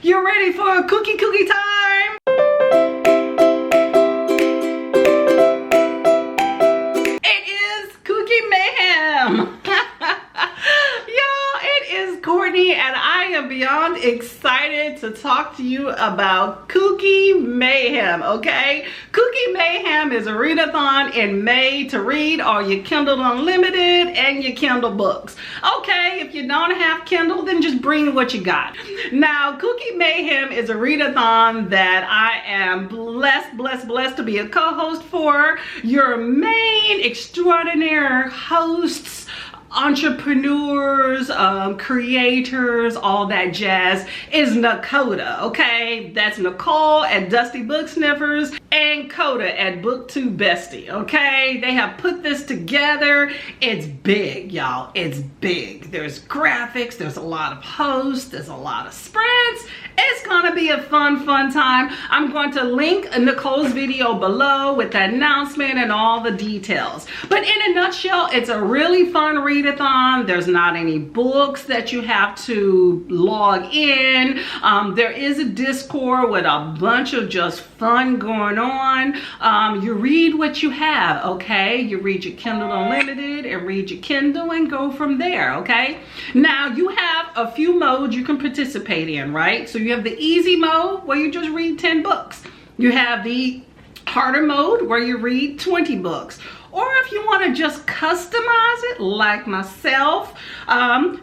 You ready for a cookie time? It is Cookie Mayhem. Y'all, it is Courtney and I am beyond excited to talk to you about Cookie Mayhem, okay? Cookie Mayhem is a readathon in May to read all your Kindle Unlimited and your Kindle books. Okay, if you don't have Kindle, then just bring what you got. Now, Cookie Mayhem is a readathon that I am blessed to be a co-host for. Your main extraordinaire hosts, entrepreneurs, creators, all that jazz is Nicole, okay? That's Nicole at Dusty Book Sniffers and Koda at BookTube Bestie, okay? They have put this together. It's big, y'all. It's big. There's graphics, there's a lot of posts, there's a lot of sprints. It's gonna be a fun time. I'm going to link Nicole's video below with the announcement and all the details. But in a nutshell, it's a really fun readathon. There's not any books that you have to log in. There is a Discord with a bunch of just fun going on. You read what you have, okay? You read your Kindle Unlimited and read your Kindle and go from there, okay? Now, you have a few modes you can participate in, right? So you have the easy mode where you just read 10 books. You have the harder mode where you read 20 books. Or if you want to just customize it like myself,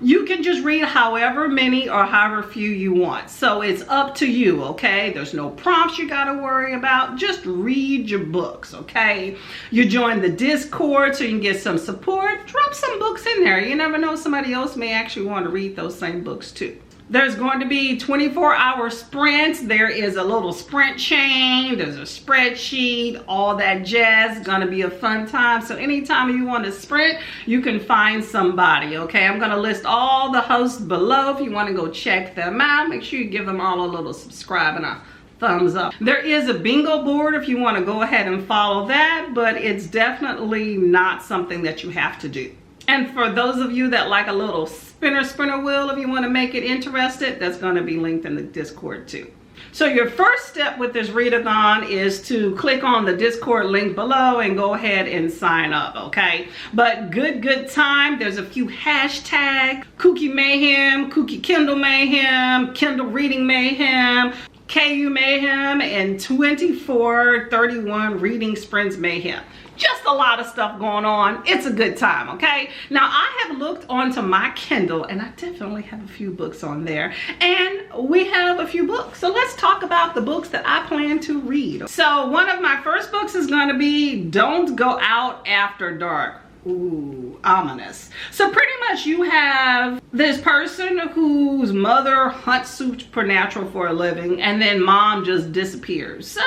you can just read however many or however few you want. So it's up to you, okay? There's no prompts you got to worry about. Just read your books, okay? You join the Discord so you can get some support. Drop some books in there. You never know, somebody else may actually want to read those same books too. There's going to be 24-hour sprints. There is a little sprint chain. There's a spreadsheet, all that jazz. It's going to be a fun time. So anytime you want to sprint, you can find somebody, okay? I'm going to list all the hosts below if you want to go check them out. Make sure you give them all a little subscribe and a thumbs up. There is a bingo board if you want to go ahead and follow that, but it's definitely not something that you have to do. And for those of you that like a little spinner wheel, if you want to make it interested, that's going to be linked in the Discord too. So your first step with this readathon is to click on the Discord link below and go ahead and sign up, okay? But good time. There's a few hashtags: Cookie Mayhem, Cookie Kindle Mayhem, Kindle Reading Mayhem, KU Mayhem, and 24/31 Reading Sprints Mayhem. Just a lot of stuff going on. It's a good time, okay? Now, I have looked onto my Kindle and I definitely have a few books on there, and we have a few books. So let's talk about the books that I plan to read. So one of my first books is going to be Don't Go Out After Dark. Ooh, ominous. So pretty much you have this person whose mother hunts supernatural for a living, and then mom just disappears. So,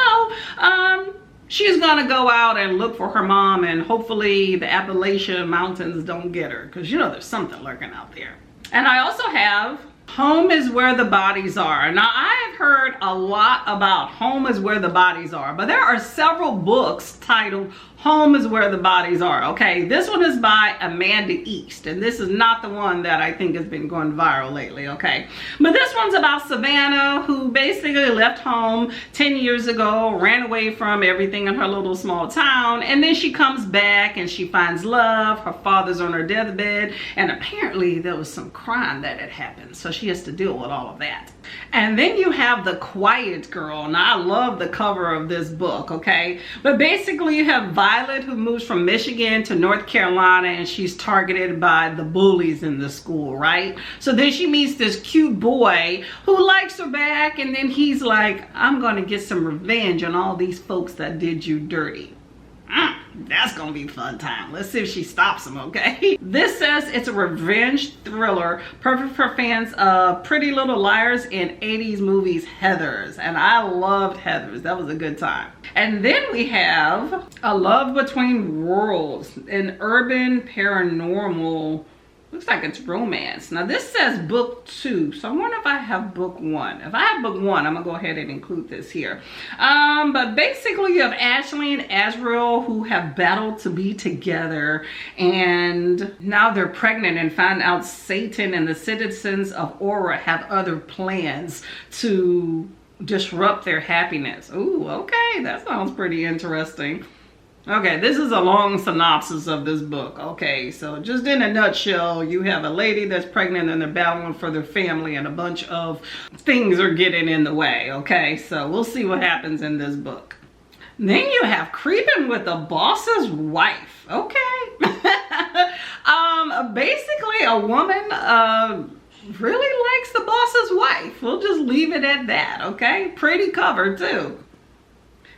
she's gonna go out and look for her mom, and hopefully the Appalachian Mountains don't get her, because you know there's something lurking out there. And I also have Home is Where the Bodies Are. Now, I have heard a lot about Home is Where the Bodies Are, but there are several books titled Home is Where the Bodies Are, okay? This one is by Amanda East, and this is not the one that I think has been going viral lately, okay? But this one's about Savannah, who basically left home 10 years ago, ran away from everything in her little small town, and then she comes back and she finds love. Her father's on her deathbed, and apparently there was some crime that had happened, so she has to deal with all of that. And then you have The Quiet Girl. Now, I love the cover of this book, okay? But basically you have Violet, who moves from Michigan to North Carolina, and she's targeted by the bullies in the school, right? So then she meets this cute boy who likes her back, and then he's like, I'm gonna get some revenge on all these folks that did you dirty. That's gonna be a fun time. Let's see if she stops him, okay? This says it's a revenge thriller, perfect for fans of Pretty Little Liars and 80s movies Heathers. And I loved Heathers. That was a good time. And then we have A Love Between Worlds, an urban paranormal Looks like it's romance. Now this says book 2, so I wonder if I have book 1. If I have book 1, I'm gonna go ahead and include this here. But basically you have Ashley and Azrael who have battled to be together, and now they're pregnant and find out Satan and the citizens of Aura have other plans to disrupt their happiness. Ooh, okay, that sounds pretty interesting. Okay, this is a long synopsis of this book. Okay, so just in a nutshell, you have a lady that's pregnant and they're battling for their family, and a bunch of things are getting in the way. Okay, so we'll see what happens in this book. Then you have Creeping with the Boss's Wife. Okay. Basically a woman really likes the boss's wife. We'll just leave it at that. Okay, pretty cover too.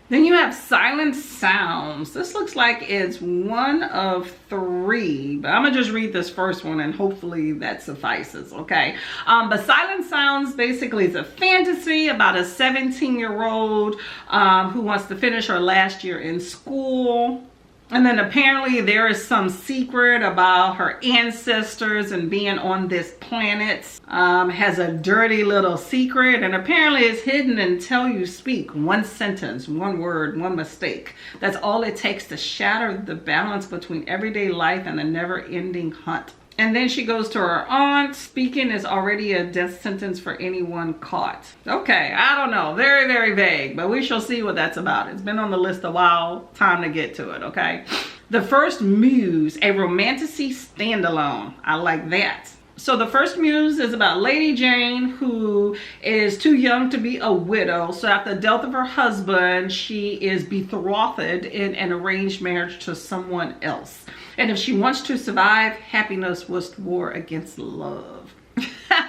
Then you have Silent Sounds. This looks like it's 1 of 3, but I'm gonna just read this first one and hopefully that suffices, okay? But Silent Sounds basically is a fantasy about a 17-year-old who wants to finish her last year in school. And then apparently there is some secret about her ancestors and being on this planet. Has a dirty little secret, and apparently it's hidden until you speak. 1 sentence, 1 word, 1 mistake. That's all it takes to shatter the balance between everyday life and the never-ending hunt. And then she goes to her aunt. Speaking is already a death sentence for anyone caught. Okay, I don't know. Very, very vague, but we shall see what that's about. It's been on the list a while. Time to get to it, okay? The First Muse, a romantasy standalone. I like that. So the First Muse is about Lady Jane, who is too young to be a widow. So after the death of her husband, she is betrothed in an arranged marriage to someone else. And if she wants to survive, happiness was war against love.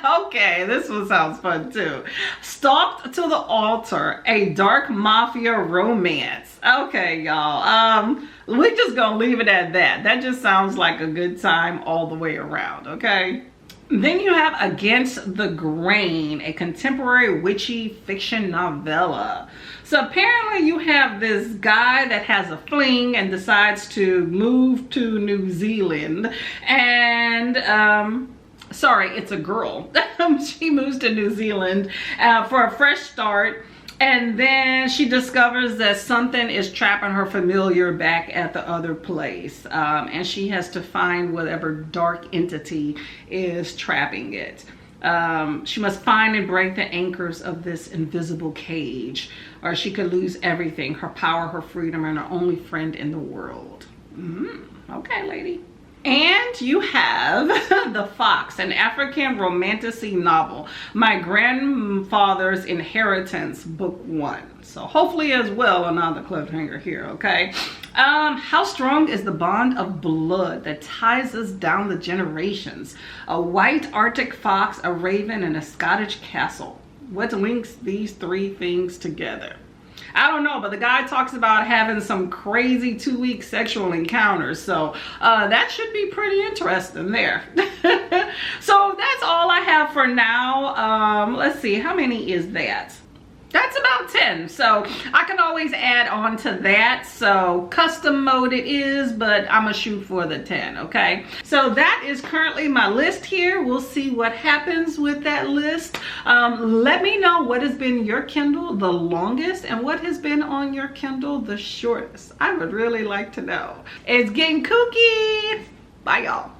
Okay, this one sounds fun too. Stalked to the Altar, a dark mafia romance. Okay, y'all. We're just gonna leave it at that. That just sounds like a good time all the way around, okay? Then you have Against the Grain, a contemporary witchy fiction novella. So apparently you have this guy that has a fling and decides to move to New Zealand, and sorry, it's a girl. She moves to New Zealand for a fresh start. And then she discovers that something is trapping her familiar back at the other place. And she has to find whatever dark entity is trapping it. She must find and break the anchors of this invisible cage, or she could lose everything: her power, her freedom, and her only friend in the world. Okay, lady. And you have The Fox, an African romantasy novel. My Grandfather's Inheritance, book 1. So hopefully as well another cliffhanger here, okay? How strong is the bond of blood that ties us down the generations? A white Arctic fox, a raven, and a Scottish castle. What links these 3 things together? I don't know, but the guy talks about having some crazy 2-week sexual encounters. So that should be pretty interesting there. So that's all I have for now. Let's see, how many is that? That's about 10. So I can always add on to that. So custom mode it is, but I'm gonna shoot for the 10, okay? So that is currently my list here. We'll see what happens with that list. Let me know what has been your Kindle the longest and what has been on your Kindle the shortest. I would really like to know. It's getting kooky. Bye, y'all.